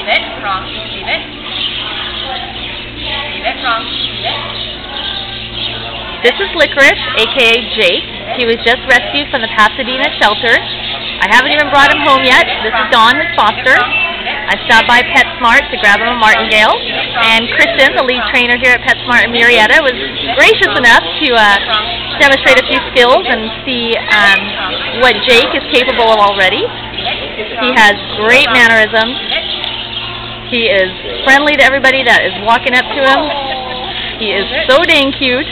Leave it. Wrong. Leave it. Leave it. Wrong. Leave it. This is Lickorish, a.k.a. Jake. He was just rescued from the Pasadena shelter. I haven't even brought him home yet. This is Dawn, his foster. I stopped by PetSmart to grab him a martingale. And Kristen, the lead trainer here at PetSmart in Murrieta, was gracious enough to demonstrate a few skills and see what Jake is capable of already. He has great mannerisms. He is friendly to everybody that is walking up to him. He is so dang cute.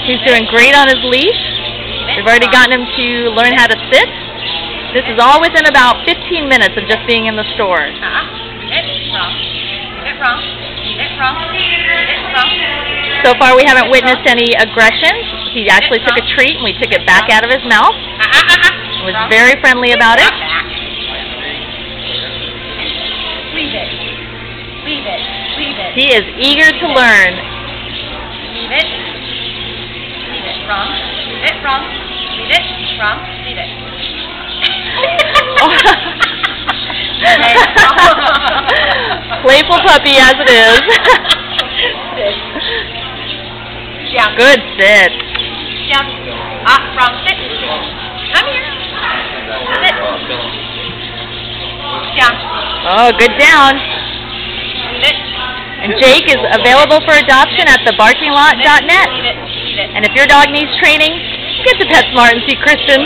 He's doing great on his leash. We've already gotten him to learn how to sit. This is all within about 15 minutes of just being in the store. So far we haven't witnessed any aggression. He actually took a treat and we took it back out of his mouth. He was very friendly about it. Leave it. Leave it. Leave it. He is eager to learn. Leave it. Leave it. Wrong. Leave it. Wrong. Leave it. Wrong. Leave it. Playful puppy as it is. Jump. Good sit. Jump. Wrong. Sit. Come here. Sit. Jump. Oh, good down. Sit. And Jake is available for adoption at thebarkinglot.net. And if your dog needs training, get to PetSmart and see Kristen.